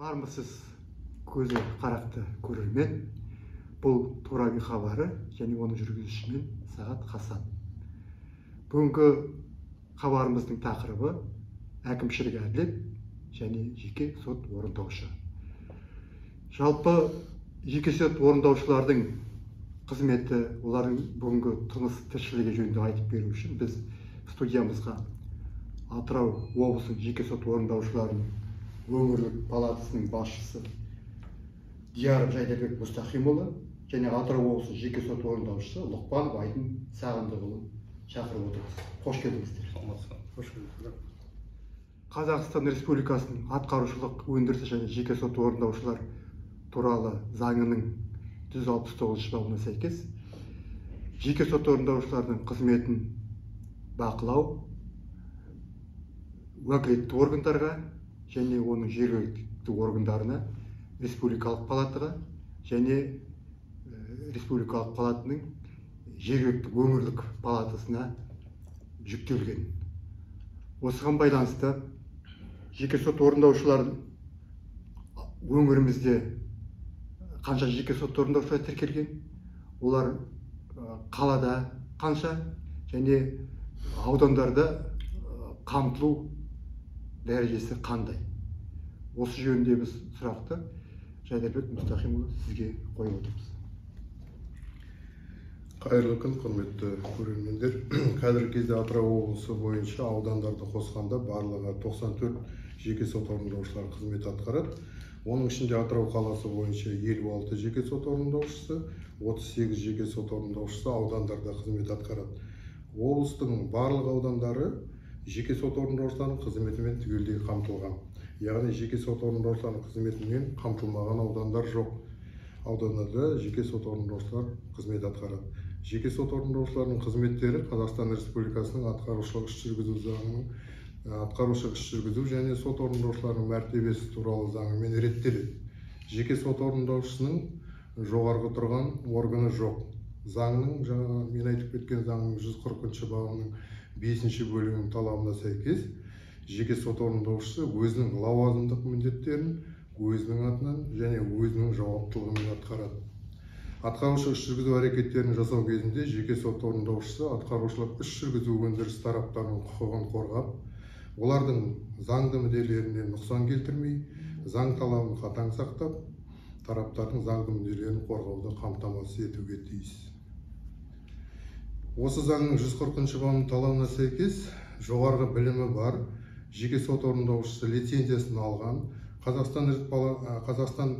армысыз көзі қарақты көрермен. Бұл Тураби хабары және оның жүргізушісімен Сағат Хасан. Бүгінгі хабарымыздың тақырыбы әкімшілік әділет және жеке сот орындаушы. Жалпы жеке сот орындаушылардың қызметі, олардың бүгінгі тыныс тіршілігі жөнінде айтып беру үшін біз студиямызға Атырау облысының жеке сот орындаушыларының өңірлік палатасының басшысы Дияров Жайдарбек Мұстахимұлы және Атырау облысының жеке сот орындаушысы Лұқпанов Айдын Сағындықұлын шақырып отырмыз. Қош келдіңіздер. Қош келдіңіздер. Қазақстан Республикасының атқарушылық өндірісі және жеке сот орындаушылар туралы заңының 169 бабына сәйкес жеке сот орындаушылардың қызметін бақылау уәкілетті органдарға және оның жергілікті органдарына, республикалық палатаға және республикалық палатаның жергілікті өңірлік палатасына жүктелген. Осыған байланысты жеке сот орындаушылардың өңірімізде қанша жеке сот орындаушылар тіркелген, олар қалада қанша және аудандарда қамтылу дәрежесі қандай? Осы жөнінде біз сұрақты Жайдарбек Мұстахимұлы сізге қойып отырмыз. Қайырлы күн, құрметті көрермендер. Қазіргі кезде Атырау облысы бойынша аудандарды қосқанда барлығы 94 жеке сот орындаушылар қызмет атқарады. Оның ішінде Атырау қаласы бойынша 56 жеке сот орындаушысы, 38 жеке сот орындаушысы аудандарда қызмет атқарады. Облыстың барлық аудандары жеке сот орындаушыларының қызметімен түгелдей қамтылған. Яғни жеке сот орындаушыларының қызметімен қамтылмаған аудандар жоқ. Аудандарда жеке сот орындаушылар қызмет атқарады. Жеке сот орындаушыларының қызметтері Қазақстан Республикасының атқарушылық іс жүргізу заңының, атқарушылық іс жүргізу және сот орындаушыларының мәртебесі туралы заңымен реттеледі. Жеке сот орындаушысының жоғарғы тұрған органы жоқ. Заңның, жаңа мен айтып кеткен заңның 140 бабының 5 бөлігінің талабына сәйкес жеке сот орындаушысы өзінің лауазымдық міндеттерін өзінің атынан және өзінің жауаптылығымен атқарады. Атқарушылық іс жүргізу әрекеттерін жасау кезінде жеке сот орындаушысы атқарушылық іс жүргізу өндіріс тараптарының құқығын қорғап, олардың заңды мүдделеріне нұқсан келтірмей, заң талабын қатаң сақтап, тараптардың заңды мүдделерін қорғауды қамтамасыз етуге тиіс. Осы заңның 140 бабының талабына сәйкес жоғарғы білімі бар жеке сот орындаушысы лицензиясын алған, Қазақстан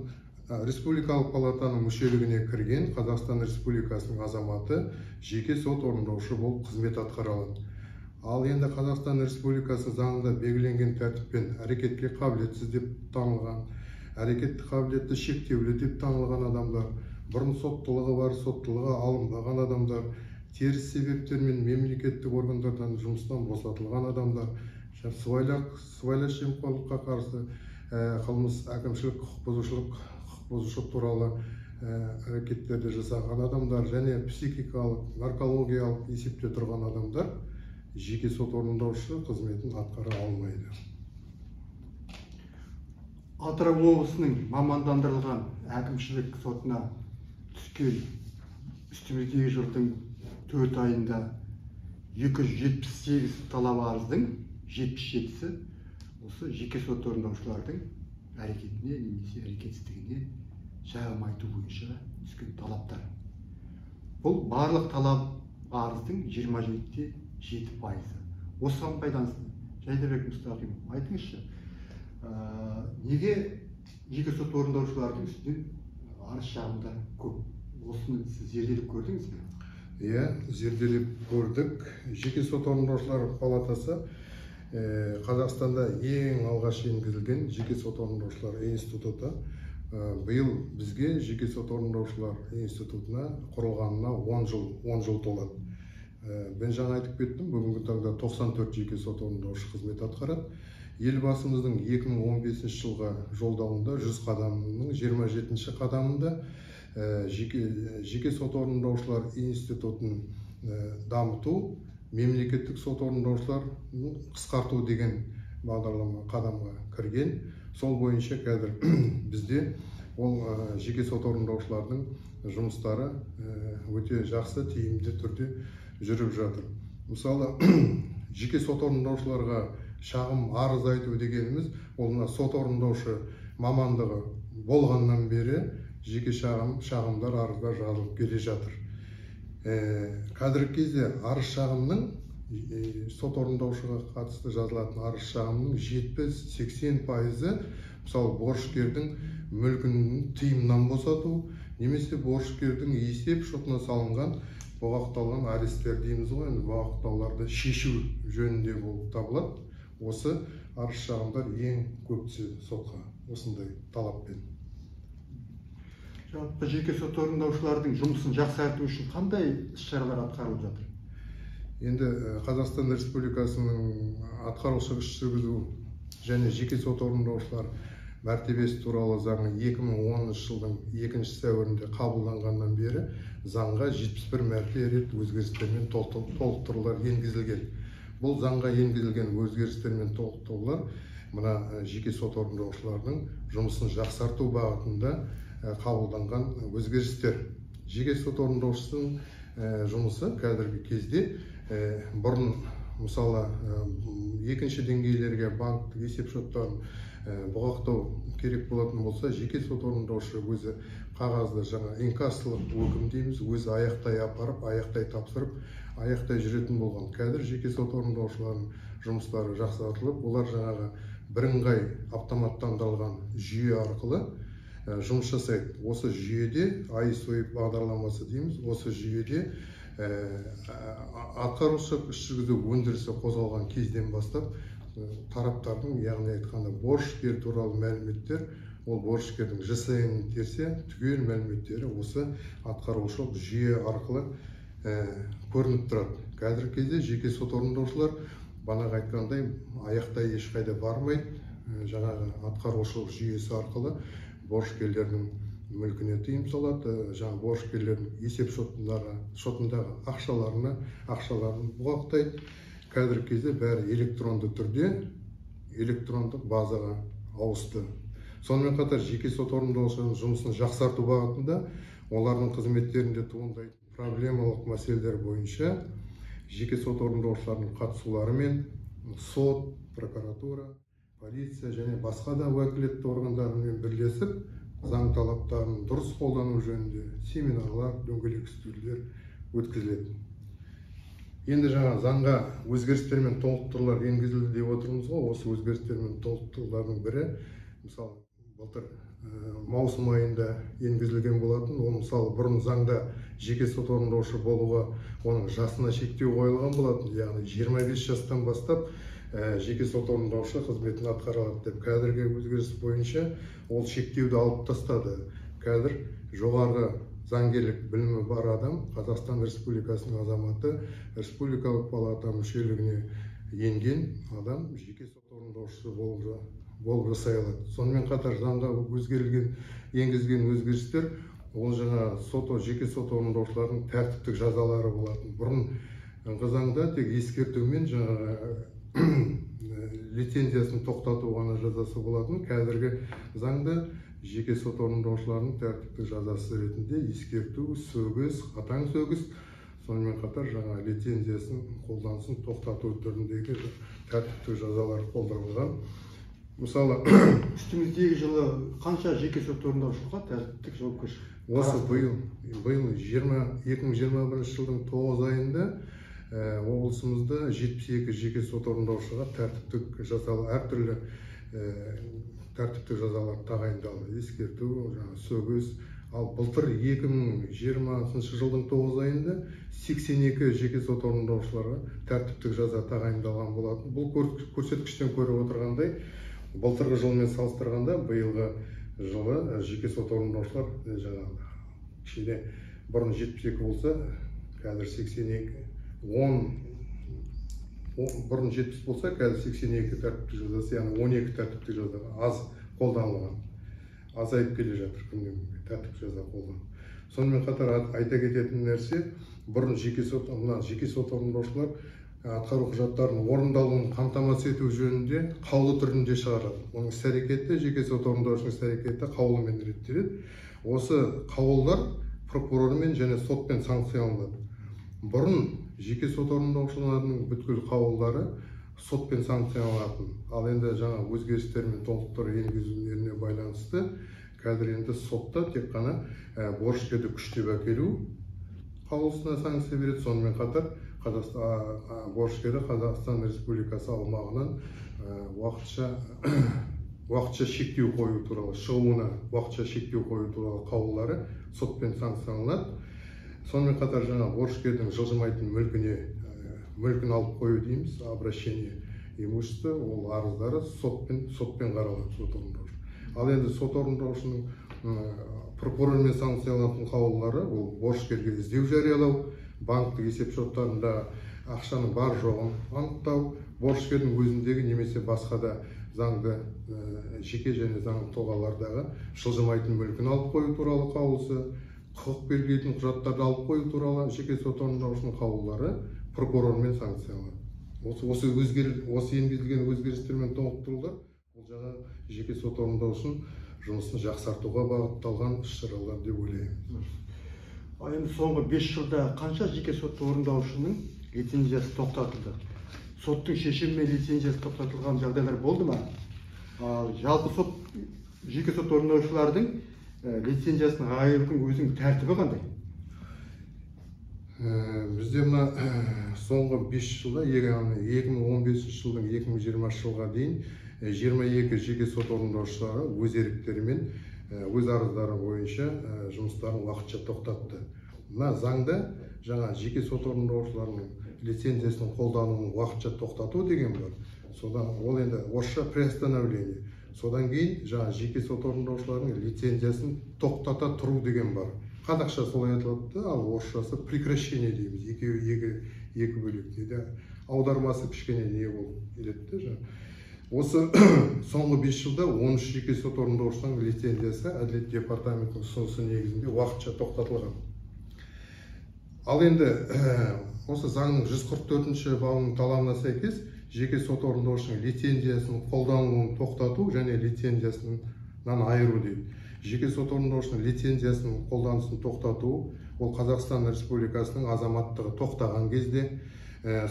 Республикалық палатаның мүшелігіне кірген Қазақстан Республикасының азаматы жеке сот орындаушы болып қызмет атқара алады. Ал енді Қазақстан Республикасы заңында белгіленген тәртіппен әрекетке қабілетсіз деп танылған, әрекетті қабілетті шектеулі деп танылған адамдар, бұрын соттылығы бар, соттылығы алынбаған адамдар, теріс себептермен мемлекеттік органдардан жұмыстан босатылған адамдар, сыбайлас жемқорлыққа қарсы қылмыс, әкімшілік құқық бұзушылық туралы әрекеттерді жасаған адамдар және психикалық, наркологиялық есепте тұрған адамдар жеке сот орындаушы қызметін атқара алмайды. Атырау облысының мамандандырылған әкімшілік сотына түскен үстіміздегі жылдың 4 айында 278 талап арыздың 77-сі осы жеке сот орындаушылардың әрекетіне немесе әрекетсіздігіне шағым айту бойынша түскен талаптар. Бұл барлық талап арыздың 27,7%. Осыған байланысты Жайдарбек Мұстахимұлы, айтыңызшы, неге жеке сот орындаушылардың үстінен арыз шағымдар көп? Осыны сіз зерделеп көрдіңіз бе? Иә, зерделеп көрдік. Жеке сот орындаушылар палатасы Қазақстанда ең алғаш енгізілген жеке сот орындаушылар институты. Биыл бізге жеке сот орындаушылар институтына құрылғанына 10 жыл толады. Ben жаңа айтып кеттім, бүгінгі таңда 94 жеке сот орындаушы қызмет атқарады. Елбасымыздың 2015 жылға жолдауында 100 қадамының 27 қадамында жеке сот орындаушылар институтын дамыту, мемлекеттік сот орындаушылар қысқарту деген бағдарлама қадамға кірген. Сол бойынша қазір бізде ол жеке сот орындаушылардың жұмыстары өте жақсы, тиімді түрде жүріп жатыр. Мысалы, жеке сот орындаушыларға шағым арыз айту дегеніміз, ол сот орындаушы мамандығы болғаннан бері жеке шағымдар, арыздар жазылып келе жатыр. Қазіргі кезде арыз шағымның, сот орындаушыға қатысты жазылатын арыз шағымның 70-80%, мысалы, борышкердің мүлкін тыйымнан босату, немесе борышкердің есеп шотына салынған бұғақталған арестер дейміз ғой, бұғақтауларды шешу жөнінде болып табылады. Осы арыз шағымдар ең көп түседі сотқа, осындай талаппен. Жалпы жеке сот орындаушылардың жұмысын жақсарту үшін қандай іс-шаралар атқарылып жатыр? Енді Қазақстан Республикасының атқарушы іс жүргізу және жеке сот орындаушылар мәртебесі туралы заңы 2010 жылдың 2 сәуірінде қабылданғаннан бері заңға 71 мәрте рет өзгерістер мен толықтырулар енгізілген. Бұл заңға енгізілген өзгерістер мен толықтырулар мына жеке сот орындаушылардың жұмысын жақсарту бағытында қабылданған өзгерістер. Жеке сот орындаушысының жұмысы қазіргі кезде бұрын, мысалы, екінші деңгейлерге банктік есеп шоттарын бұғақтау керек болатын болса, жеке сот орындаушы өзі қағазды жаңа инкассалық өкім дейміз, өзі аяқтай апарып, аяқтай тапсырып, аяқтай жүретін болған. Қазір жеке сот орындаушылардың жұмыстары жақсартылып, олар жаңағы бірыңғай автоматтандырылған жүйе арқылы жұмыс жасайды. Осы жүйеде iSWIFT бағдарламасы дейміз, осы жүйеде атқарушы іс жүргізу өндірісі қозғалған кезден бастап тараптардың, яғни айтқанда борышкер туралы мәліметтер, ол борышкердің ЖСН терсе түгел мәліметтері осы атқарушылық жүйе арқылы көрініп тұрады. Қазіргі кезде жеке сот орындаушылар бағана айтқандай аяқтай ешқайда бармайды, жаңағы атқарушылық жүйесі арқылы борышкерлердің мүлкіне тыйым салады, жаңа борышкерлердің есеп шотындағы ақшаларын бұғақтайды. Қазіргі кезде бәрі электронды түрде, электрондық базаға ауысты. Сонымен қатар жеке сот орындаушылардың жұмысын жақсарту бағытында олардың қызметтерінде туындайтын проблемалық мәселелер бойынша жеке сот орындаушылардың қатысуларымен сот, прокуратура, полиция және басқа да уәкілетті органдармен бірлесіп заң талаптарын дұрыс қолдану жөнінде семинарлар, дөңгелек үстелдер өткізіледі. Енді жаңа заңға өзгерістер мен толықтырулар енгізілді деп отырмыз ғой. Осы өзгерістер мен толықтырулардың бірі, мысалы, былтыр маусым айында енгізілген болатын. Ол мысалы бұрын заңда жеке сот орындаушы болуға оның жасына шектеу қойылған болатын. Яғни 25 жастан бастап жеке сот орындаушы қызметін атқарады деп. Қазіргі өзгеріс бойынша ол шектеуді алып тастады. Қазір жоғарғы заңгерлік білімі бар адам, Қазақстан Республикасының азаматы, Республикалық палата мүшелігіне енген адам жеке сот орындаушысы болып жасай алады. Сонымен қатар заңға енгізген өзгерістер, ол жаңа жеке сот орындаушылардың тәртіптік жазалары болатын. Бұрын заңда тек ескертумен жаңағы лицензиясын тоқтату ғана жазасы болатын. Қазіргі заңда жеке сот орындаушылардың тәртіптік жазасы ретінде ескерту, сөгіс, қатаң сөгіс, сонымен қатар жаңа лицензиясын қолданысын тоқтату түріндегі тәртіптік жазалар қолданылған. Мысалы, үстіміздегі жылы қанша жеке сот орындаушыға тәртіптік жауапкершілік? Осы биыл 2021 жылдың 9 айында облысымызда 72 жеке сот орындаушыға тәртіптік жазалар, әртүрлі тәртіптік жазалар тағайындалды. Ескерту, сөгіс. Ал былтыр 2020 жылдың 9 айында 82 жеке сот орындаушыларға тәртіптік жаза тағайындалған болатын. Бұл көрсеткіштен көріп отырғандай, былтырғы жылмен салыстырғанда биылғы жылы жеке сот орындаушылар жаңағы бұрын 72 болса, қазір 82, бұрын 70 болса, қазір 82 тәртіптік жазасы, яғни 12 тәртіптік жаза аз қолданылған. Азайып келе жатыр күннен күнге тәртіптік жаза қолданылған. Сонымен қатар айта кететін нәрсе, бұрын жеке сот орындаушылар атқару құжаттарының орындалуын қамтамасыз ету жөнінде қаулы түрінде шығарады. Оның іс-әрекеті, жеке сот орындаушының іс-әрекеті қаулымен реттеледі. Осы қаулылар прокурормен және сотпен санкцияланады. Бұрын жеке сот орындаушыларының бүткіл қаулылары сотпен санкцияланатын. Ал енді жаңа өзгерістер мен толықтыру енгізулеріне байланысты қазір енді сотта тек қана борышкерді күштеп әкелу қаулысына санкция береді. Сонымен қатар борышкері Қазақстан Республикасы аумағынан уақытша шектеу қою туралы, шығуына уақытша шектеу қою туралы қаулылары сотпен санкцияланады. Сонымен қатар жаңа борышкердің жылжымайтын мүлкін алып қою дейміз, обращение имущества, ол арыздары сотпен қаралады, сот орындаушы. Ал енді сот орындаушының прокурормен санкцияланатын қаулылары, ол борышкерге іздеу жариялау, банктік есеп шоттарында ақшаның бар жоғын анықтау, борышкердің өзіндегі немесе басқа да заңды жеке және заңды тұлғалардағы жылжымайтын мүлкін алып қою туралы қаулысы, құқық белгілейтін құжаттарды алып қою туралы жеке сот орындаушының қаулылары прокурормен санкцияланады. Осы енгізілген өзгерістер мен толықтырулар ол жаңа жеке сот орындаушының жұмысын жақсартуға бағытталған іс-шаралар деп ойлаймын. Енді соңғы 5 жылда қанша жеке сот орындаушының лицензиясы тоқтатылды? Соттың шешімімен лицензиясы тоқтатылған жағдайлар болды ма? Жалпы жеке сот орындаушылардың лицензиясының айырудың өзінің тәртібі қандай? Бізде мына соңғы 5 жылда 2015 жылдың 2020 жылға дейін 22 жеке сот орындаушылары өз еріктерімен өз арыздары бойынша жұмыстарын уақытша тоқтатты. Мына заңда жаңа жеке сот орындаушыларының лицензиясының қолдануын уақытша тоқтату деген бар. Содан ол енді орысша приостановление. Содан кейін жаңа жеке сот орындаушыларының лицензиясын тоқтата тұру деген бар. Қазақша солай айтылады, ал орысшасы прекращение дейміз. Екі бөлек дейді. Аудармасы кішкене не болып келеді. Осы соңғы 5 жылда 13 жеке сот орындаушыларының лицензиясы Әділет департаментінің ұсынысы негізінде уақытша тоқтатылған. Ал енді осы заңның 144 бабының талабына сәйкес жеке сот орындаушының лицензиясының қолданылуын тоқтату және лицензиясынан айыру дейді. Жеке сот орындаушының лицензиясының қолданысын тоқтату ол Қазақстан Республикасының азаматтығы тоқтаған кезде,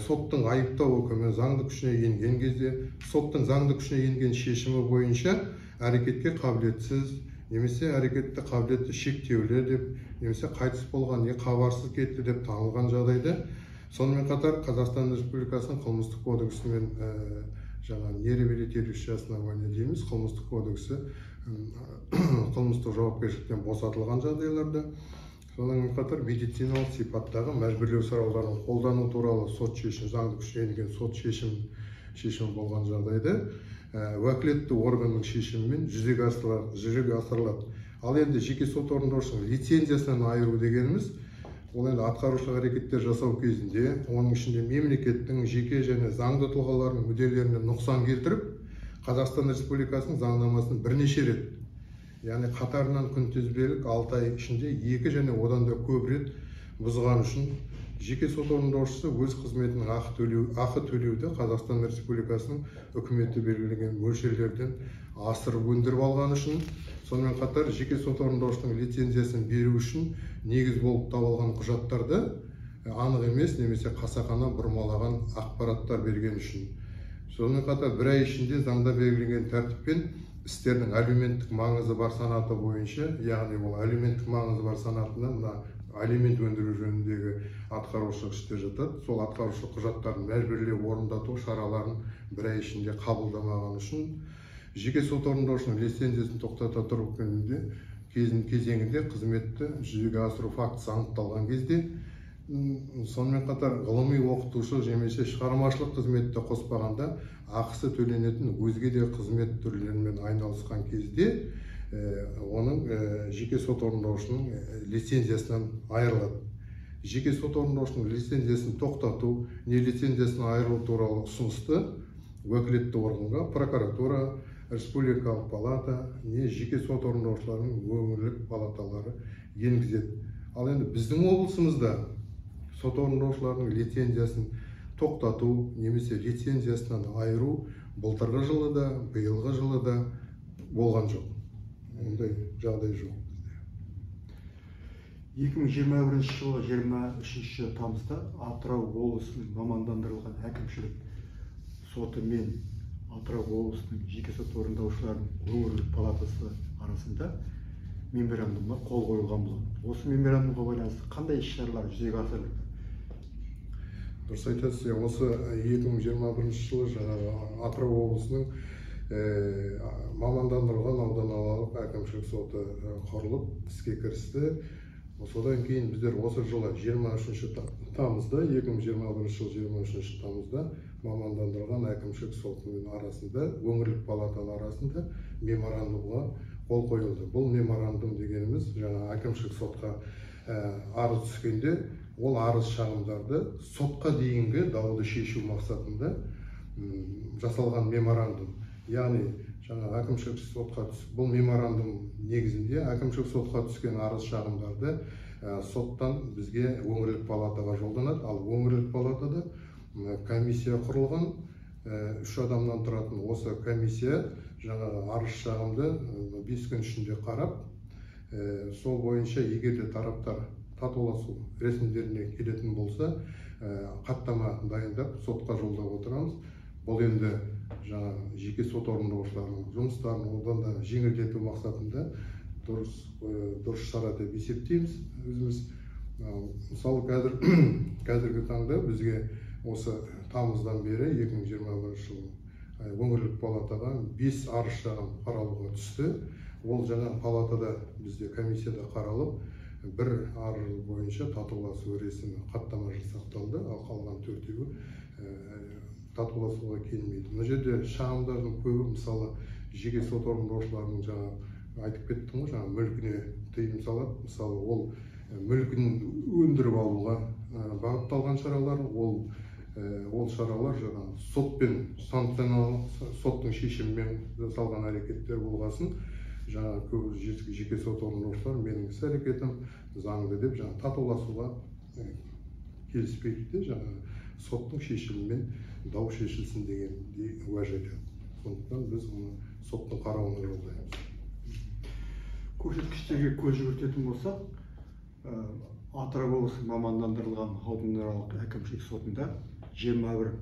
соттың айыптау үкімі заңды күшіне енген кезде, соттың заңды күшіне енген шешімі бойынша әрекетке қабілетсіз, немесе әрекетті қабілетті шектеулі деп, немесе қайтыс болған не хабарсыз кетті деп танылған жағдайда, сонымен қатар Қазақстан Республикасының қылмыстық кодексі мен жаңа нереабилитирующее основание дейміз, қылмыстық кодексі қылмыстық жауапкершіліктен босатылған жағдайларда, сонымен қатар медициналық сипаттағы мәжбүрлеу шараларын қолдану туралы сот шешімі, заңды күшіне енген сот шешімі болған жағдайда уәкілетті органның шешімімен жүзеге асырылады. Ал енді жеке сот орындаушының лицензиясынан айыру дегеніміз, ол енді атқарушылық әрекеттер жасау кезінде, оның ішінде мемлекеттің жеке және заңды тұлғалардың мүдделеріне нұқсан келтіріп, Қазақстан Республикасының заңнамасын бірнеше рет, яғни қатарынан күнтізбелік 6 ай ішінде 2 және одан да көп рет бұзған үшін жеке сот орындаушысы өз қызметінің ақы төлеуді Қазақстан Республикасының үкіметі белгілеген мөлшерлерден асырып өндіріп алған үшін, сонымен қатар жеке сот орындаушының лицензиясын беру үшін негіз болып табылған құжаттарды анық емес немесе қасақана бұрмалаған ақпараттар берген үшін, сонымен қатар 1 ай ішінде заңда белгіленген тәртіппен істердің әлеуметтік маңызы бар санаты бойынша, яғни ол әлеуметтік маңызы бар санатына мына алимент өндіру жөніндегі атқарушылық істер жатады. Сол атқарушылық құжаттарын мәжбүрлеп орындату шараларын 1 ай ішінде қабылдамаған үшін жеке сот орындаушының лицензиясын тоқтата тұру кезеңінде қызметті жүзеге асыру фактісі анықталған кезде, сонымен қатар ғылыми оқытушы немесе шығармашылық қызметті қоспағанда ақысы төленетін өзге де қызмет түрлерімен айналысқан кезде оның жеке сот орындаушының лицензиясынан айырылады. Жеке сот орындаушының лицензиясын тоқтату, не лицензиясын айыру туралы ұсынысты уәкілетті органға прокуратура, республикалық палата, не жеке сот орындаушыларының өңірлік палаталары енгізеді. Ал енді біздің облысымызда сот орындаушыларының лицензиясын тоқтату немесе лицензиясынан айыру былтырғы жылы да, биылғы жылы да болған жоқ. Ондай жағдай жоқ. 2021 жылы 23 тамызда Атырау облысының мамандандырылған әкімшілік соты мен Атырау облысының жеке сот орындаушыларының өңірлік палатасы арасында меморандумға қол қойылған болады. Осы меморандумға байланысты қандай іс-шаралар жүзеге асырылды? Дұрыс айтасыз, осы 2021 жылы жаңағы Атырау облысының мамандандырылған ауданаралық әкімшілік соты құрылып іске кірісті. Содан кейін біздер осы жылы 23 тамызда, 2021 жыл 23 тамызда мамандандырылған әкімшілік сотының арасында, өңірлік палатаның арасында меморандумға қол қойылды. Бұл меморандум дегеніміз жаңа әкімшілік сотқа арыз түскенде, ол арыз шағымдарды сотқа дейінгі дауды шешу мақсатында жасалған меморандум. Яғни жаңа әкімшілік сотқа бұл меморандум негізінде әкімшілік сотқа түскен арыз шағымдарды соттан бізге өңірлік палатаға жолданады. Ал өңірлік палатада комиссия құрылған, 3 адамнан тұратын осы комиссия жаңағы арыз шағымды 5 күн ішінде қарап, сол бойынша егер де тараптар татуласу рәсімдеріне келетін болса, хаттама дайындап сотқа жолдап отырамыз. Бұл енді жаңа жеке сот орындаушыларының жұмыстарын одан да жеңілдету мақсатында дұрыс шара деп есептейміз өзіміз. Мысалы қазіргі таңда бізге осы тамыздан бері 2021 жыл өңірлік палатаға 5 арыз шағым қаралуға түсті. Ол жаңа палатада бізде комиссияда қаралып, бір арыз бойынша татуласу рәсімі хаттама жасақталды, ал қалған 4-еуі татуласуға келмейді. Мына жерде шағымдардың көбі мысалы жеке сот орындаушыларының жаңа айтып кеттім ғой, жаңа мүлкіне тыйым салады. Мысалы ол мүлкін өндіріп алуға бағытталған шаралар, ол шаралар жаңа сотпен санкционаланып, соттың шешімімен жасалған әрекеттер болғасын, жаңа көбі жеке сот орындаушылар менің іс әрекетім заңды деп жаңа татуласуға келіспейді, жаңа соттың шешімімен дау шешілсін дегенде уәж етеді. Сондықтан біз оны соттың қарауына жолдаймыз. Көрсеткіштерге көз жүгіртетін болсақ, Атырау облысы мамандандырылған ауданаралық әкімшілік сотында 21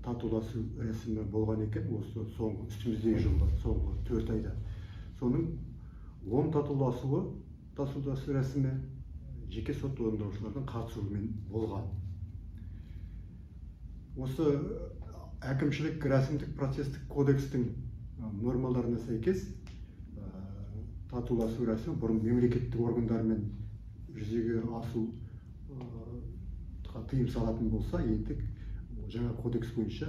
татуласу рәсімі болған екен, осы соңғы үстіміздегі жылда, соңғы 4 айда. Соның 10 татуласу рәсімі жеке сот орындаушылардың қатысуымен болған. Осы әкімшілік рәсімдік процестік кодекстің нормаларына сәйкес татуласу рәсімі бұрын мемлекеттік органдармен жүзеге асу тыйым салатын болса, енді жаңа кодекс бойынша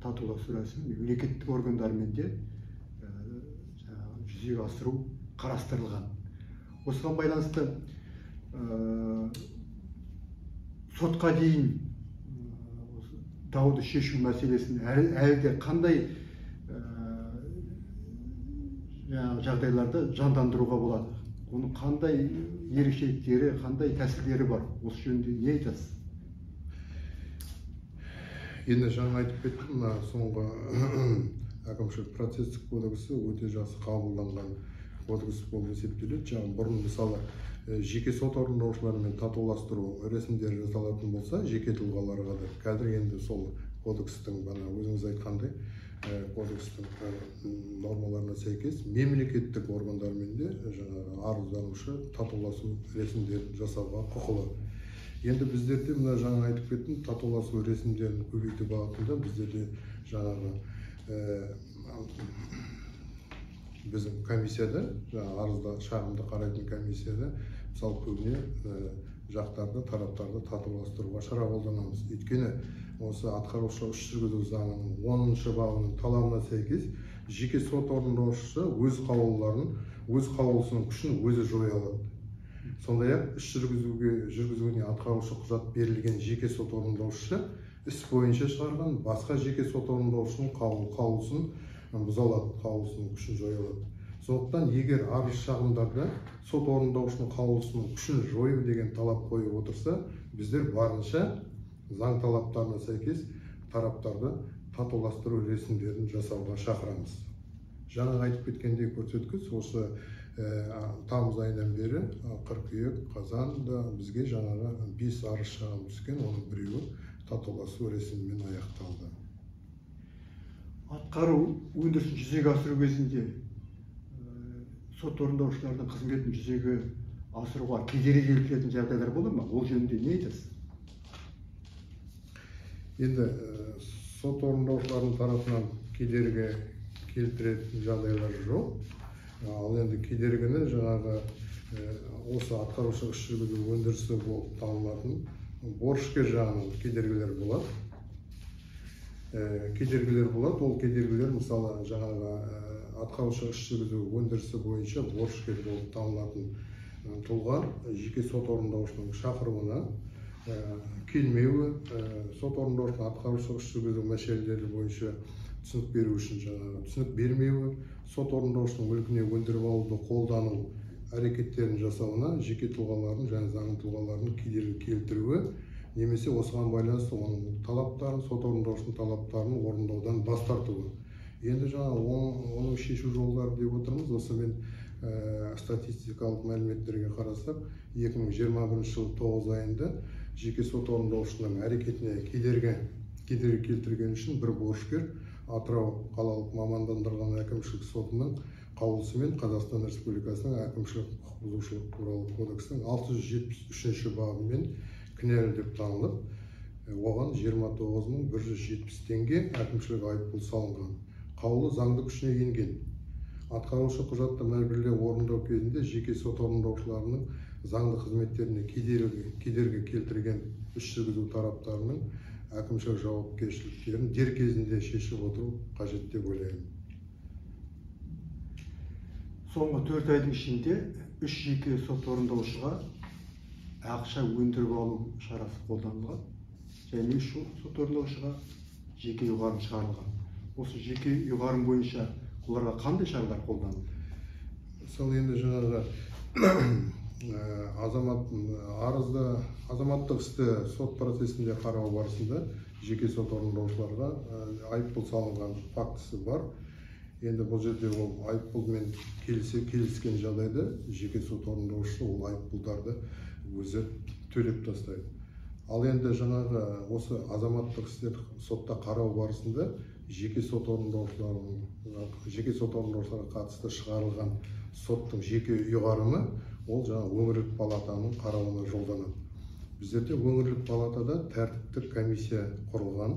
татуласу рәсімі мемлекеттік органдармен де жүзеге асыру қарастырылған. Осыған байланысты сотқа дейін дауды шешу мәселесін әлде қандай жағдайларда жандандыруға болады? Оның қандай ерекшеліктері, қандай тәсілдері бар? Осы жөнінде не айтасыз? Енді жаңа айтып кеттім, соңғы әкімшілік процестік кодексі өте жақсы қабылданған кодекс болып есептеледі. Жаңа бұрын мысалы жеке сот орындаушылармен татуластыру рәсімдері жасалатын болса, жеке тұлғаларға да қазір енді сол кодекстің өзіңіз айтқандай кодекстің нормаларына сәйкес мемлекеттік органдармен де арызданушы татуласу рәсімдерін жасауға құқылы. Енді біздерде мына жаңа айтып кеттім, татуласу рәсімдерін көбейту бағытында біздерде жаңағы біздің комиссияда, арызда шағымды қарайтын комиссияда мысалы көбіне жақтарды, тараптарды татуластыруға шара қолданамыз. Өйткені осы атқарушы іс жүргізу заңының 10-шы бабының талабына сәйкес жеке сот орындаушысы өз қаулысының күшін өзі жоя алады. Сондай-ақ іс жүргізуіне атқарушы құжат берілген жеке сот орындаушысы іс бойынша шығарған басқа жеке сот орындаушының қаулысын бұза алады, қаулысының күшін жоя алады. Сондықтан егер арыз шағымдарда сот орындаушының қаулысының күшін жою деген талап қойып отырса, біздер барынша заң талаптарына сәйкес тараптарды татуластыру рәсімдерін жасауға шақырамыз. Жаңа айтып кеткендей көрсеткіш осы тамыз айынан бері қыркүйек, қазанда бізге жаңағы 5 арыз шағым түскен, оның біреуі татуласу рәсімімен аяқталды. Атқару өндірісін жүзеге асыру кезінде сот орындаушылардың қызметін жүзеге асыруға кедергі келтіретін жағдайлар болады ма? Ол жөнінде не айтасыз? Енді сот орындаушылардың тарапынан кедергі келтіретін жағдайлар жоқ. Ал енді кедергіні жаңағы осы атқарушы іс жүргізу өндірісі болып табылатын борышкер жағынан кедергілер болады. Ол кедергілер мысалы жаңағы атқарушы іс жүргізу өндірісі бойынша борышкер болып табылатын тұлға жеке сот орындаушының шақыруына келмеуі, сот орындаушының атқарушы іс жүргізу мәселелері бойынша түсінік беру үшін жаңағы түсінік бермеуі, сот орындаушының мүлкіне өндіріп алуды қолдану әрекеттерін жасауына жеке тұлғалардың және заңды тұлғалардың кедергі келтіруі, немесе осыған байланысты оның талаптарын, сот орындаушының талаптарын орындаудан бас тартуы. Енді жаңа оның шешу жолдары деп отырмыз. Осы мен статистикалық мәліметтерге қарасақ, 2021 жыл 9 айында жеке сот орындаушының әрекетіне кедергі келтірген үшін бір борышкер Атырау қалалық мамандандырылған әкімшілік сотының қаулысымен Қазақстан Республикасының әкімшілік құқық бұзушылық туралы кодексінің 673 бабымен кінәлі деп танылып, оған 29.170 теңге әкімшілік айыппұл салынған. Қаулы заңды күшіне енген. Атқарушы құжатты мәжбүрлеу орындау кезінде жеке сот орындаушыларының заңды қызметтеріне кедергі келтірген іс жүргізу тараптарының әкімшілік жауапкершіліктерін дер кезінде шешіп отыру қажет деп ойлаймын. Соңғы 4 айдың ішінде 3 жеке сот орындаушыға ақша өндіріп алу шарасы қолданылған, және 3 сот орындаушыға жеке ұйғарым шығарылған. Осы жеке ұйғарым бойынша оларға қандай шаралар қолданылды? Мысалы енді жаңағы азаматтық істі сот процесінде қарау барысында жеке сот орындаушыларға айыппұл салынған фактісі бар. Енді бұл жерде ол айыппұлмен келіскен жағдайда жеке сот орындаушысы ол айыппұлдарды өзі төлеп тастайды. Ал енді жаңағы осы азаматтық істер сотта қарау барысында жеке сот орындаушыларға қатысты шығарылған соттың жеке ұйғарымы ол жаңа өңірлік палатаның қарауына жолданады. Біздерде өңірлік палатада тәртіптік комиссия құрылған.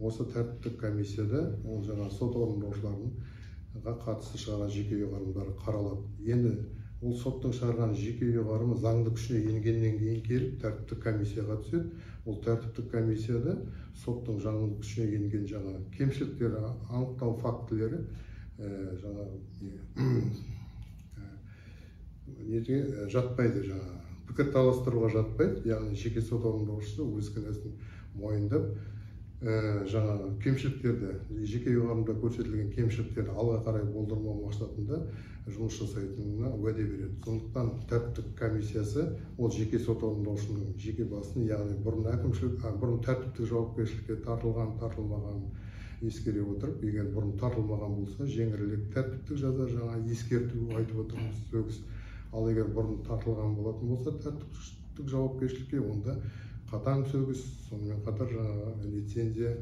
Осы тәртіптік комиссияда ол жаңа сот орындаушыларға қатысты шығарған жеке ұйғарымдары қаралады. Енді ол соттың шығарған жеке ұйғарымы заңды күшіне енгеннен кейін келіп тәртіптік комиссияға түседі. Ол тәртіптік комиссияда соттың заңды күшіне енген жаңа кемшіліктер анықтау фактілері жатпайды, жаңа пікір таластыруға жатпайды. Яғни жеке сот орындаушысы өз кінәсін мойындап, жаңа кемшіліктерді, жеке ұйғарымда көрсетілген кемшіліктерді алға қарай болдырмау мақсатында жұмыс жасайтынына уәде береді. Сондықтан тәртіптік комиссиясы ол жеке сот орындаушының жеке басын, яғни бұрын тәртіптік жауапкершілікке тартылмаған ескере отырып, егер бұрын тартылмаған болса, жеңілірек тәртіптік жаза жаңа ескерту айтып отырмыз сөгіс. Ал егер бұрын тартылған болатын болса, тәртіптік жауапкершілікке онда қатаң сөгіс, сонымен қатар жаңағы лицензия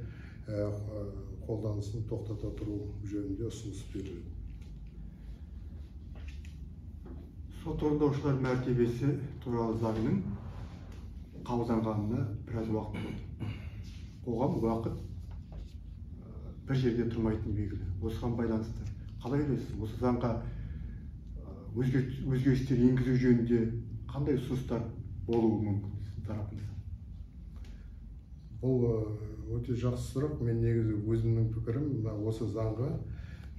қолданысын тоқтата тұру жөнінде ұсыныс беріледі. Сот орындаушылар мәртебесі туралы заңның қабылданғанына біраз уақыт болды. Қоғам уақыт бір жерде тұрмайтын белгілі. Осыған байланысты қалай ойлайсыз? Осы заңға өзгерістер енгізу жөнінде қандай ұсыныстар болуы мүмкін сіздің тарапыңыздан? Бұл өте жақсы сұрақ. Мен негізі өзімнің пікірім осы заңға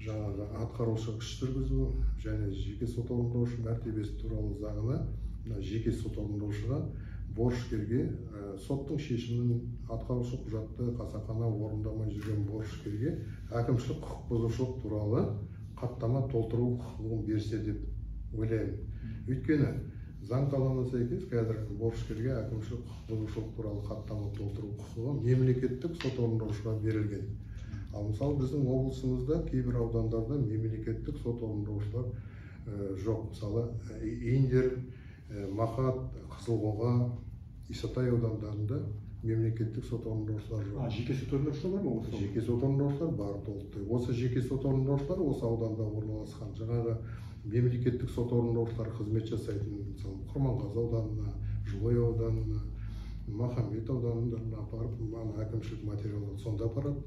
жаңағы атқарушы іс жүргізу және жеке сот орындаушы мәртебесі туралы заңына жеке сот орындаушыға борышкерге соттың шешімін атқарушы құжатты қасақана орындамай жүрген борышкерге әкімшілік құқық бұзушылық туралы хаттама толтыру құқығын берсе деп ойлаймын. Өйткені заң талабына сәйкес қазір борышкерге әкімшілік құқық бұзушылық туралы хаттама толтыру құқығы мемлекеттік сот орындаушыға берілген. Ал мысалы біздің облысымызда кейбір аудандарда мемлекеттік сот орындаушылар жоқ. Мысалы Индер, Мақат, Қызылқоға, Исатай аудандарында мемлекеттік сот орындаушылар жоқ. Жеке сот орындаушылар бар ма? Жеке сот орындаушылар бар толықтай. Осы жеке сот орындаушылар осы ауданда орналасқан. Жаңағы мемлекеттік сот орындаушылар қызмет жасайтын, мысалы Құрманғазы ауданына, Жылой ауданына, Махамбет аудандарына апарып, әкімшілік материалды сонда апарады.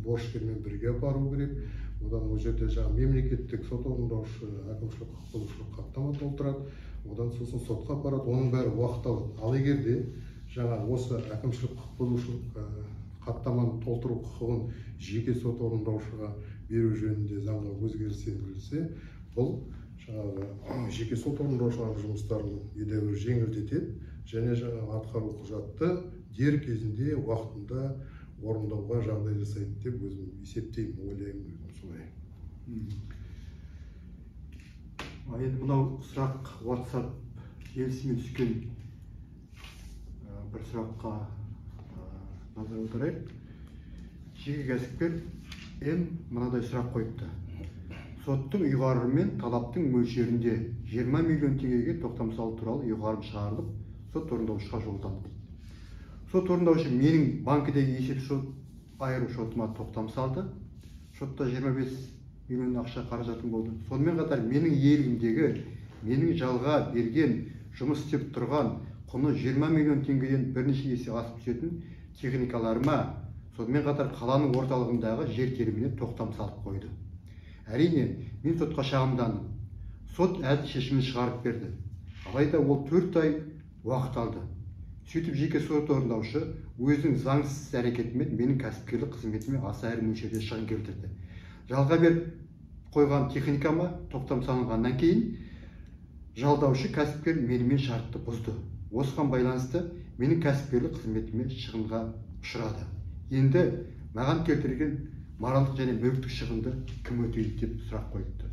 Борышкермен бірге апару керек. Одан ол жерде жаңағы мемлекеттік сот орындаушы әкімшілік құқық бұзушылық хаттама толтырады. Одан сосын сотқа апарады. Оның бәрі уақыт алады. Ал егер де жаңа осы әкімшілік құқық бұзушылық хаттаманы толтыру құқығын жеке сот орындаушыға беру жөнінде заңға өзгеріс енгізілсе, бұл жаңағы жеке сот орындаушылардың жұмыстарын едәуір жеңілдетеді және жаңағы атқару құжатты дер кезінде уақытында орындауға жағдай жасайды деп өзім есептеймін, ойлаймын солай. Енді мынау сұрақ WhatsApp желісімен түскен бір сұраққа назар аударайық. Жеке кәсіпкер мынадай сұрақ қойыпты. Соттың ұйғарымы мен талаптың мөлшерінде 20 миллион теңгеге тоқтам салу туралы ұйғарым шығарылып, сот орындаушыға жолданды. Сот орындаушы менің банкідегі есеп айыру шотыма тоқтам салды. Шотта 25 миллион ақша қаражатым болды. Сонымен қатар менің иелігімдегі менің жалға берген жұмыс істеп тұрған құны 20 миллион теңгеден бірнеше есе асып түсетін техникаларыма, сонымен қатар қаланың орталығындағы жер теліміне тоқтам салып қойды. Әрине, мен сотқа шағымдандым. Сот әділ шешімін шығарып берді. Алайда ол 4 ай уақыт алды. Сөйтіп жеке сот орындаушы өзінің заңсыз әрекетімен менің кәсіпкерлік қызметіме аса ірі мөлшерде шығын келтірді. Жалға беріп қойған техникама тоқтам салынғаннан кейін жалдаушы кәсіпкер менімен шартты бұзды. Осыған байланысты менің кәсіпкерлік қызметіме шығынға ұшырады. Енді маған келтірген моральдық және мүліктік шығынды кім өтейді деп сұрақ қойыпты.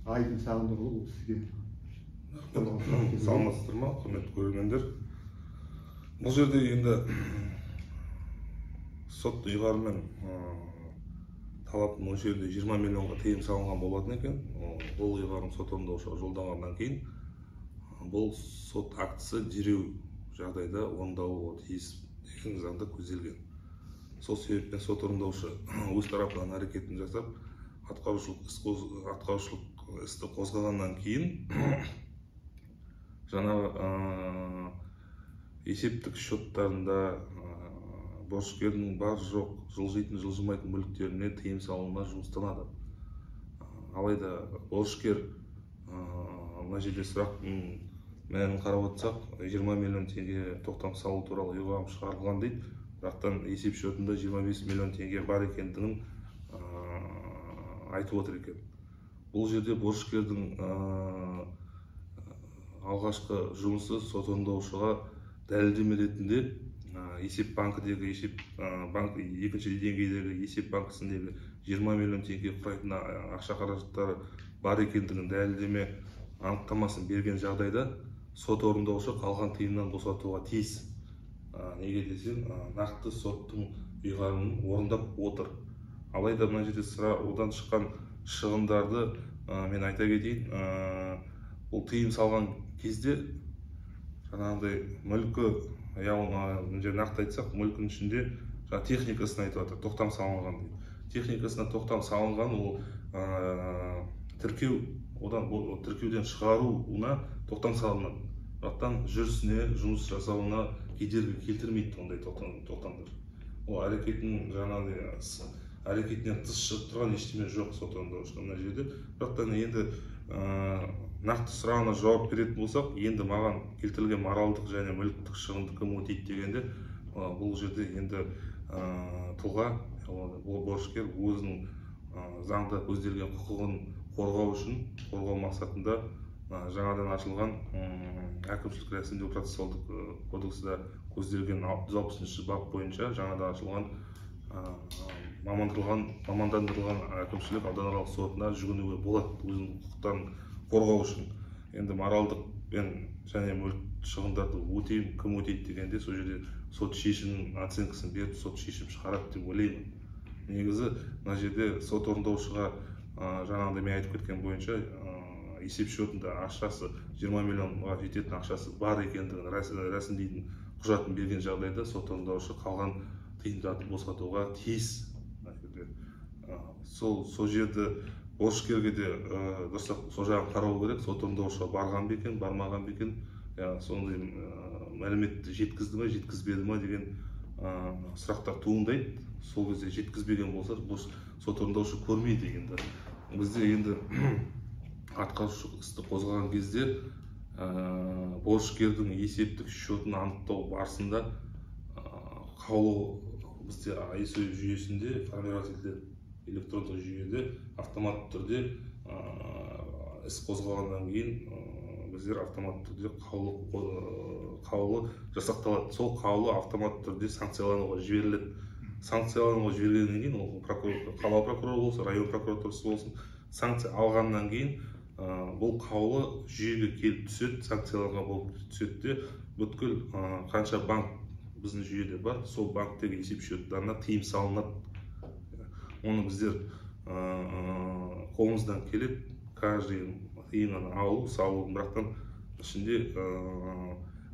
Айдын Сағындықұлы, ол сізге. Саламатсыздар ма, құрметті көрермендер? Бұл жерде енді сот ұйғарымымен талап мөлшерінде 20 миллионға тыйым салынған болатын екен. Бұл ұйғарым сот орындаушыға жолданғаннан кейін бұл сот актісі дереу жағдайда орындалуға тиіс деген заңда көзделген. Сол себептен сот орындаушы өз тарапынан әрекетін жасап, атқарушылық істі қозғағаннан кейін жаңағы есептік счеттарында борышкердің бар жоқ жылжитын жылжымайтын мүліктеріне тыйым салуына жұмыстанады. Алайда борышкер мына жерде сұрақтың мәнін қарап отырсақ, 20 миллион теңге тоқтам салу туралы ұйғарым шығарылған дейді. Бірақтан есеп счетында 25 миллион теңге бар екендігін айтып отыр екен. Бұл жерде борышкердің алғашқы жұмысы сот орындаушыға дәлелдеме ретінде есеп банкідегі екінші деңгейдегі есеп банкісіндегі 20 миллион теңге құрайтын ақша қаражаттары бар екендігін дәлелдеме анықтамасын берген жағдайда сот орындаушы қалған тыйымнан босатуға тиіс. Неге десең, нақты соттың ұйғарымын орындап отыр. Алайда мына жерде одан шыққан шығындарды мен айта кетейін. Бұл тыйым салған кезде жаңағыдай мүлкі, нақты айтсақ, мүлкінің ішінде техникасын айтып жатыр, тоқтам салынған дейді. Техникасына тоқтам салынған ол тіркеу, одан тіркеуден шығаруына тоқтам салынады. Бірақтан жүрісіне, жұмыс жасауына кедергі келтірмейді ондай тоқтамдар. Ол әрекетінен тыс шығып тұрған ештеме жоқ сот орындаушыға мына жерде. Бірақтан енді нақты сұрағына жауап беретін болсақ, енді маған келтірілген моральдық және мүліктік шығынды кім өтейді дегенде, бұл жерде енді тұлға, бұл борышкер өзінің заңда көзделген құқығын қорғау мақсатында жаңадан ашылған әкімшілік рәсімдеу процессуалдық кодексінде көзделген 160 бап бойынша жаңадан ашылған мамандандырылған әкімшілік ауданаралық сотына жүгінуге болады өзінің құқықтарын қорғау үшін. Енді моральдық мен және мүлік шығындарды өтеймін, кім өтейді дегенде сол жерде сот шешімінің оценкасын беріп, сот шешім шығарады деп ойлаймын. Негізі мына жерде сот орындаушыға жаңағыдай мен айтып кеткен бойынша есеп шотында ақшасы 20 миллионға жететін ақшасы бар екендігін рәсімдейтін құжатын берген жағдайда сот орындаушы қалған тиындарды босатуға тиіс. Сол жерде борышкерге де дұрыстап сол жағын қарау керек, сот орындаушыға барған ба екен, бармаған ба екен, сондай мәліметті жеткізді ме, жеткізбеді ме деген сұрақтар туындайды. Сол кезде жеткізбеген болса, сот орындаушы көрмейді дегенді. Бізде енді атқарушы істі қозғаған кезде борышкердің есептік шотын анықтау барысында қаулы бізде ISO жүйесінде формировательді электрондық жүйеде автоматты түрде іс қозғалғаннан кейін біздер автоматты түрде қаулы жасақталады. Сол қаулы автоматты түрде санкциялануға жіберіледі. Санкциялануға жібергеннен кейін ол қала прокуроры болсын, район прокуратурасы болсын, санкция алғаннан кейін бұл қаулы жүйеге келіп түседі, санкцияларға болып түседі де бүткіл қанша банк біздің жүйеде бар, сол банктегі есеп шоттарына тыйым салынады. Оны біздер қолымыздан келіп, каждый тыйымын алу, салу, бірақтан ішінде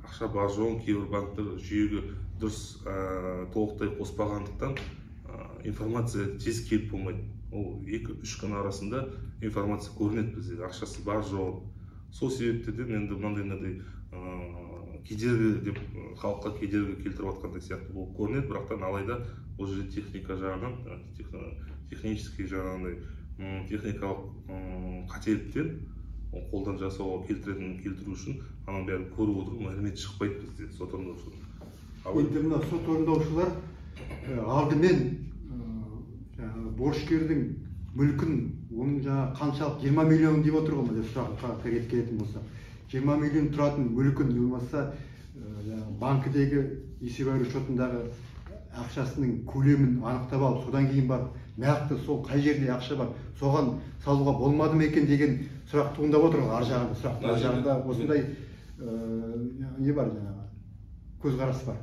ақша бар жоғын кейбір банктер жүйеге дұрыс толықтай қоспағандықтан информация тез келіп болмайды. Ол 2-3 күн арасында информация көрінеді бізде, ақшасы бар жоғын. Сол себептерден енді мынандай кедергі деп халыққа кедергі келтіріп жатқандай сияқты болып көрінеді, бірақтан алайда бұл жерде техника жағынан, технический жағынан техникалық қателіктер қолдан жасауға келтіру үшін аның бәрін көріп отырып, мәлімет шықпайды бізде сот орындаушылар. Енді мына сот орындаушылар алдымен борышкердің мүлкін, оның қаншалық 20 миллион деп отыр ғой, деп сұраққа келетін болса, 20 миллион тұратын мүлкін, болмаса банкідегі есеп айыру шотындағы ақшасының көлемін анықтап алып, содан кейін бар, нақты сол қай жерде ақша бар, соған салуға болмады ма екен деген сұрақ туындап отыр ғой, ар жағында сұрақ. Ар жағында осындай не бар, көзқарас бар.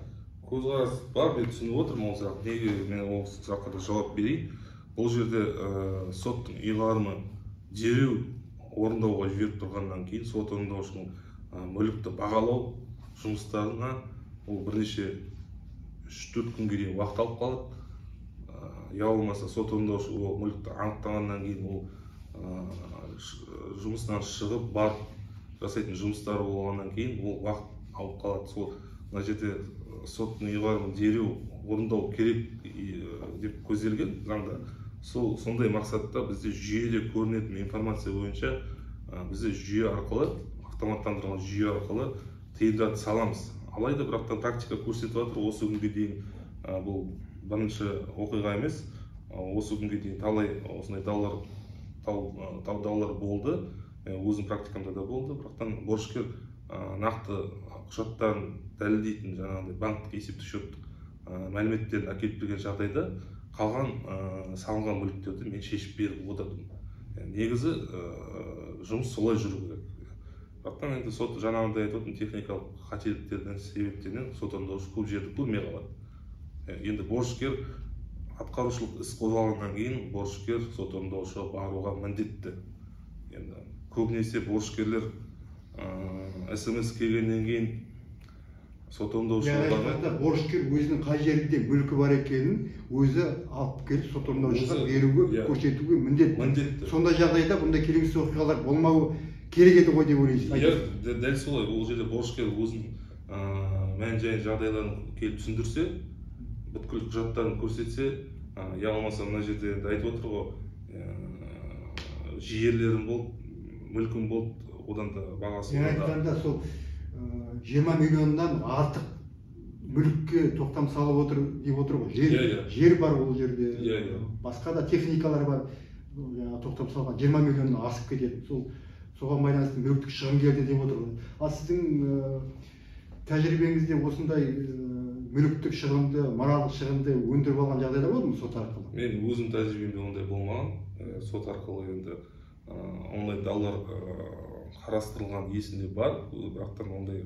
Көзқарас бар, мен түсініп отырмын ол сұрақ. Неге мен ол сұраққа да жауап берейін. Бұл жерде соттың ұйғарымы дереу орындауға жіберіп тұрғаннан кейін сот орындаушының мүлікті бағалау жұмыстарына ол бірнеше 3-4 күнге дейін уақыт алып қалады. Я болмаса сот орындаушы ол мүлікті анықтағаннан кейін ол жұмысынан шығып барып жасайтын жұмыстары болғаннан кейін ол уақыт алып қалады. Сол мына жерде соттың ұйғарымын дереу орындау керек деп көзделген заңда. Сондай мақсатта бізде жүйеде көрінетін информация бойынша бізде жүйе арқылы, автоматтандырылған жүйе арқылы тыйымдарды саламыз. Алайда бірақтан практика көрсетіп жатыр, осы күнге дейін бұл бірінші оқиға емес, осы күнге дейін талай осындай даулар болды, өзім практикамда да болды. Бірақтан борышкер нақты құжаттарын дәлелдейтін жаңағыдай банктік есептік шоттық мәліметтерін әкеліп берген жағдайда қалған салынған мүліктерді мен шешіп беріп отырдым. Негізі жұмыс солай жүру керек. Бірақтан енді сот жаңағыдай айтып отырмын, техникалық қателіктердің себептерінен сот орындаушы көп жерді көрмей қалады. Енді борышкер атқарушылық іс қозғалғаннан кейін борышкер сот орындаушыға баруға міндетті. Енді көбінесе борышкерлер SMS келгеннен кейін сот орындаушыларға борышкер өзінің қай жерде мүлкі бар екенін өзі алып келіп сот орындаушыға беруге, көрсетуге міндетті. Сондай жағдайда бұндай келеңсіз оқиғалар болмауы керек еді ғой деп ойлайсыз. Дәл солай, ол жерде борышкер өзінің мән-жайын жағдайларын келіп түсіндірсе, бүткіл құжаттарын көрсетсе, я болмаса мына жерде айтып отыр ғой, жерлерім болды, мүлкім болды, одан да бағасы. Айтқанда сол 20 миллионнан артық мүлікке тоқтам салып отыр деп отыр ғой. Жер бар ол жерде, басқа да техникалар бар, тоқтам салған 20 миллионнан асып кетеді. Соған байланысты мүліктік шығын келді деп отыр ғой. Ал сіздің тәжірибеңізде осындай мүліктік шығынды, моралдық шығынды өндіріп алған жағдайлар болды ма сот арқылы? Мен өзім тәжірибемде ондай болмаған. Сот арқылы енді ондай даулар қарастырылған есінде бар, бірақтан ондай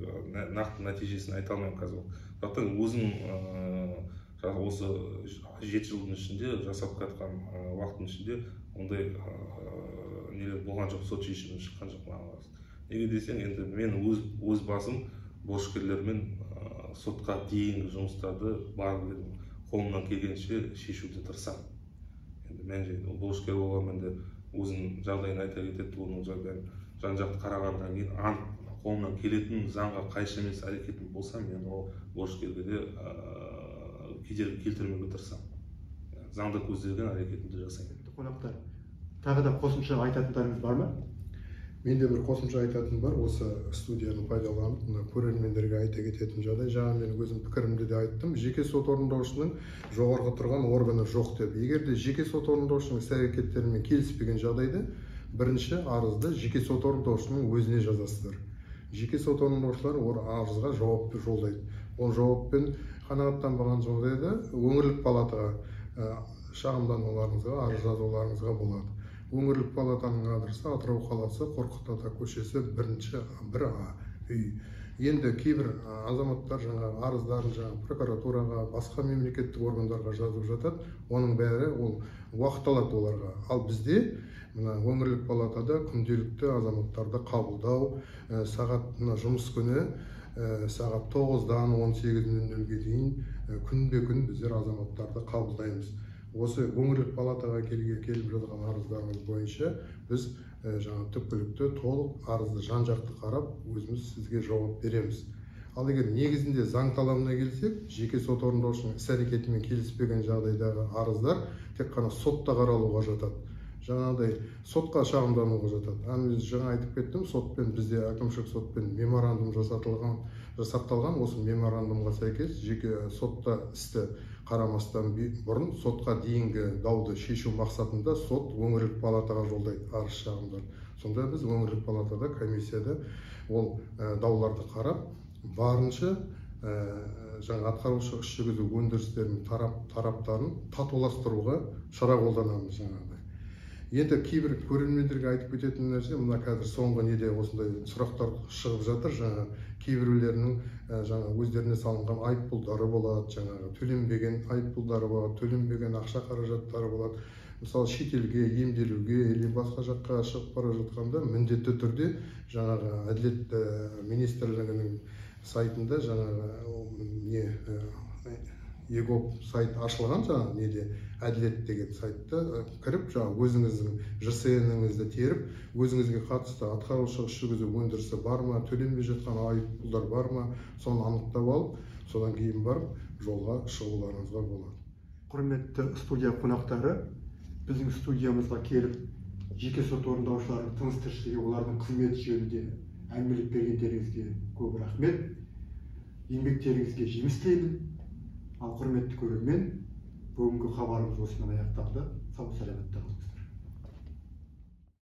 нақты нәтижесін айта алмаймын қазір. Бірақтан өзім осы 7 жылдың ішінде жасап жатқан уақыттың ішінде ондай нелер болған жоқ, сот шешімі шыққан жоқ маған қарсы. Неге десең, енді мен өз басым борышкерлермен сотқа дейінгі жұмыстарды қолымнан келгенше шешуге тырысамын. Енді мән-жайды борышкер болғанмен де өзінің жағдайын айта кетеді, оның жағдайын жан-жақты қарағаннан кейін анық қолымнан келетін заңға қайшы емес әрекетім болса, мен ол борышкерге де кедергі келтірмеуге тырысамын. Заңда көзделген әрекетімді жасаймын. Қонақтар, тағы да қосымша айтатындарыңыз бар ма? Менде бір қосымша айтатын бар, осы студияны пайдаланып, көрермендерге айта кететін жағдай. Жаңа мен өзім пікірімді де айттым. Жеке сот орындаушының жоғарғы тұрған органы жоқ деп. Егер де жеке сот орындаушының іс-әрекеттерімен келіспеген жағдайда, бірінші арызды жеке сот орындаушының өзіне жазасыздар. Жеке сот орындаушылар арызға жауап жолдайды. Ол жауаппен қанағаттанбаған жағдайда өңірлік палатаға шағымдануларыңызға, арыз жазуларыңызға болады. Өңірлік палатаның адресі Атырау қаласы, Қорқыт Ата көшесі 1А үй. Енді кейбір азаматтар арыздарын прокуратураға, басқа мемлекеттік органдарға жазып жатады. Оның бәрі ол уақыт алады оларға. Ал бізде өңірлік палатада күнделікті азаматтарды қабылдау, сағат жұмыс күні сағат 9-дан 18:00-ге дейін күнбе-күн біздер азаматтарды қабылдаймыз. Осы өңірлік палатаға келіп жатқан арыздарыңыз бойынша біз түпкілікті толық арызды жан-жақты қарап, өзіміз сізге жауап береміз. Ал егер негізінде заң талабына келсек, жеке сот орындаушының іс-әрекетімен келіспеген жағдайдағы арыздар тек қана сотта қаралуға жатады. Жаңағыдай сотқа шағымдануға жатады. Жаңа айтып кеттім, сотпен бізде әкімшілік сотпен меморандум жасақталған. Осы меморандумға сәйкес жеке сотта істі қарамастан бұрын сотқа дейінгі дауды шешу мақсатында сот өңірлік палатаға жолдайды арыз шағымдар. Сонда біз өңірлік палатада, комиссияда ол дауларды қарап, барынша атқарушы іс жүргізу өндірістерінің тараптарын татуластыруға шара қолданамыз. Енді кейбір көрермендерге айтып кететін нәрсе, мына қазір соңғы неде осындай сұрақтар шығып жатыр. Кейбіреулерінің өздеріне салынған айыппұлдары болады, төленбеген айыппұлдары болады, төленбеген ақша қаражаттары болады. Мысалы шетелге емделуге или басқа жаққа шығып бара жатқанда міндетті түрде Әділет министрлігінің сайтында ЕГОП сайт ашылған, Әділет деген сайтта кіріп, өзіңіздің ЖСН-іңізді теріп, өзіңізге қатысты атқарушы іс жүргізу өндірісі бар ма, төленбей жатқан айыппұлдар бар ма, соны анықтап алып, содан кейін барып жолға шығуларыңызға болады. Құрметті студия қонақтары, біздің студиямызға келіп, жеке сот орындаушылардың тыныс тіршілігі, олардың қызметі жөнінде әңгімелеп бергендеріңізге көп рахмет. Еңбектеріңізге жеміс тілеймін. Ал құрметті көрермен, бүгінгі хабарымыз осымен аяқталды. Сау саламатта болыңыздар.